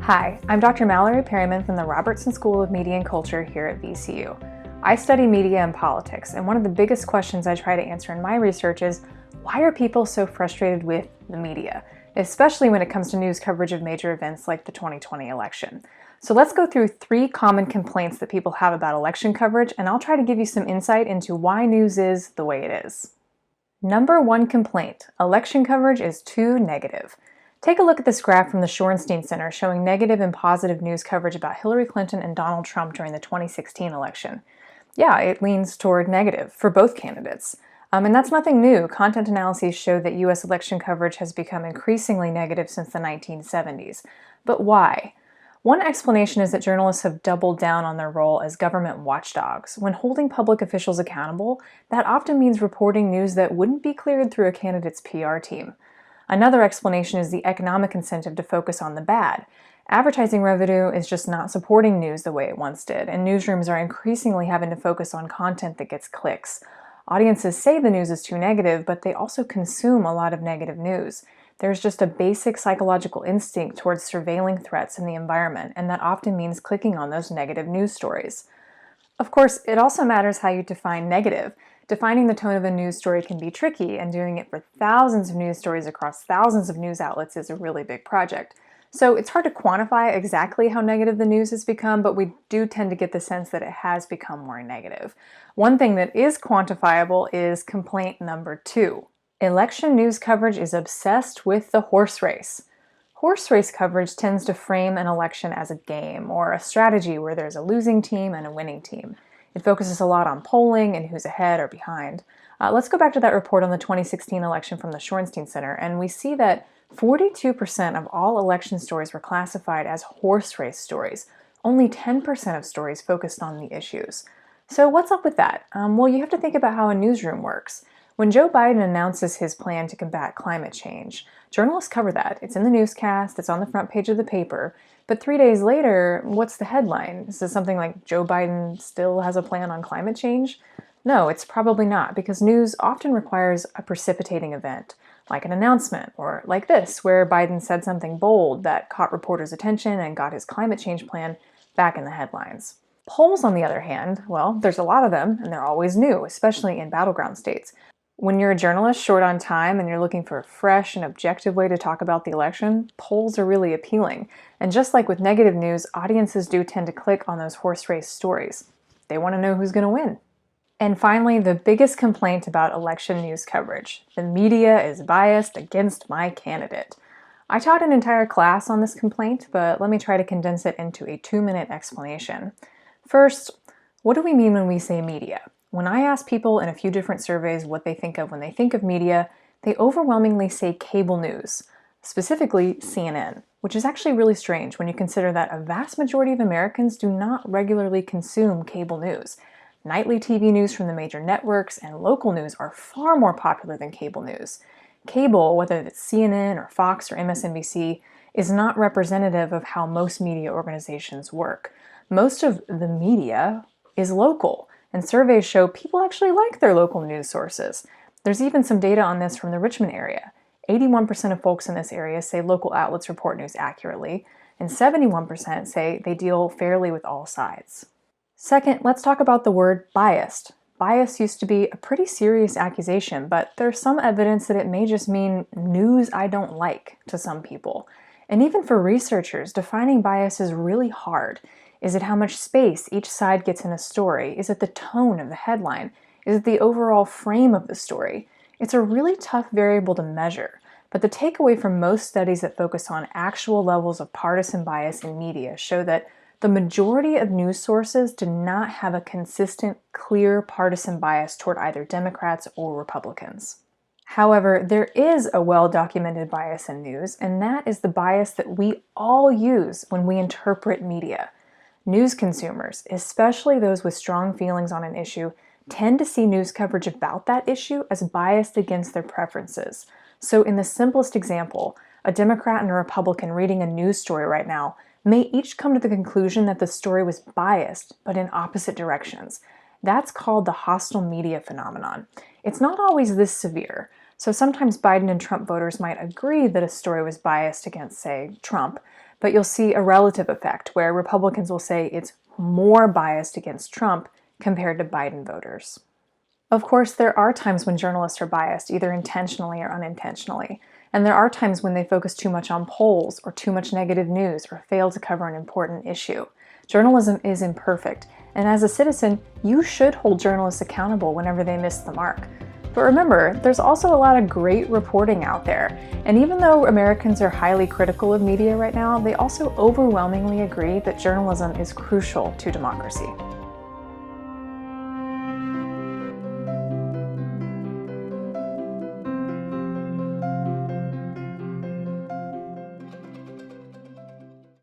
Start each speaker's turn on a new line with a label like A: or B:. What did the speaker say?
A: Hi, I'm Dr. Mallory Perryman from the Robertson School of Media and Culture here at VCU. I study media and politics, and one of the biggest questions I try to answer in my research is, why are people so frustrated with the media, especially when it comes to news coverage of major events like the 2020 election? So let's go through 3 common complaints that people have about election coverage, and I'll try to give you some insight into why news is the way it is. Number 1 complaint: election coverage is too negative. Take a look at this graph from the Shorenstein Center showing negative and positive news coverage about Hillary Clinton and Donald Trump during the 2016 election. Yeah, it leans toward negative for both candidates. And that's nothing new. Content analyses show that U.S. election coverage has become increasingly negative since the 1970s. But why? One explanation is that journalists have doubled down on their role as government watchdogs. When holding public officials accountable, that often means reporting news that wouldn't be cleared through a candidate's PR team. Another explanation is the economic incentive to focus on the bad. Advertising revenue is just not supporting news the way it once did, and newsrooms are increasingly having to focus on content that gets clicks. Audiences say the news is too negative, but they also consume a lot of negative news. There's just a basic psychological instinct towards surveilling threats in the environment, and that often means clicking on those negative news stories. Of course, it also matters how you define negative. Defining the tone of a news story can be tricky, and doing it for thousands of news stories across thousands of news outlets is a really big project. So it's hard to quantify exactly how negative the news has become, but we do tend to get the sense that it has become more negative. One thing that is quantifiable is complaint number 2. Election news coverage is obsessed with the horse race. Horse race coverage tends to frame an election as a game or a strategy where there's a losing team and a winning team. It focuses a lot on polling and who's ahead or behind. Let's go back to that report on the 2016 election from the Shorenstein Center, and we see that 42% of all election stories were classified as horse race stories. Only 10% of stories focused on the issues. So what's up with that? Well, you have to think about how a newsroom works. When Joe Biden announces his plan to combat climate change, journalists cover that. It's in the newscast, it's on the front page of the paper. But 3 days later, what's the headline? Is it something like Joe Biden still has a plan on climate change? No, it's probably not, because news often requires a precipitating event, like an announcement, or like this, where Biden said something bold that caught reporters' attention and got his climate change plan back in the headlines. Polls, on the other hand, well, there's a lot of them, and they're always new, especially in battleground states. When you're a journalist short on time and you're looking for a fresh and objective way to talk about the election, polls are really appealing. And just like with negative news, audiences do tend to click on those horse race stories. They want to know who's going to win. And finally, the biggest complaint about election news coverage: the media is biased against my candidate. I taught an entire class on this complaint, but let me try to condense it into a 2-minute explanation. First, what do we mean when we say media? When I ask people in a few different surveys what they think of when they think of media, they overwhelmingly say cable news, specifically CNN, which is actually really strange when you consider that a vast majority of Americans do not regularly consume cable news. Nightly TV news from the major networks and local news are far more popular than cable news. Cable, whether it's CNN or Fox or MSNBC, is not representative of how most media organizations work. Most of the media is local, and surveys show people actually like their local news sources. There's even some data on this from the Richmond area. 81% of folks in this area say local outlets report news accurately, and 71% say they deal fairly with all sides. Second, let's talk about the word biased. Bias used to be a pretty serious accusation, but there's some evidence that it may just mean news I don't like to some people. And even for researchers, defining bias is really hard. Is it how much space each side gets in a story? Is it the tone of the headline? Is it the overall frame of the story? It's a really tough variable to measure, but the takeaway from most studies that focus on actual levels of partisan bias in media show that the majority of news sources do not have a consistent, clear partisan bias toward either Democrats or Republicans. However, there is a well-documented bias in news, and that is the bias that we all use when we interpret media. News consumers, especially those with strong feelings on an issue, tend to see news coverage about that issue as biased against their preferences. So in the simplest example, a Democrat and a Republican reading a news story right now may each come to the conclusion that the story was biased, but in opposite directions. That's called the hostile media phenomenon. It's not always this severe. So sometimes Biden and Trump voters might agree that a story was biased against, say, Trump, but you'll see a relative effect where Republicans will say it's more biased against Trump compared to Biden voters. Of course, there are times when journalists are biased, either intentionally or unintentionally, and there are times when they focus too much on polls or too much negative news or fail to cover an important issue. Journalism is imperfect, and as a citizen, you should hold journalists accountable whenever they miss the mark. But remember, there's also a lot of great reporting out there, and even though Americans are highly critical of media right now, they also overwhelmingly agree that journalism is crucial to democracy.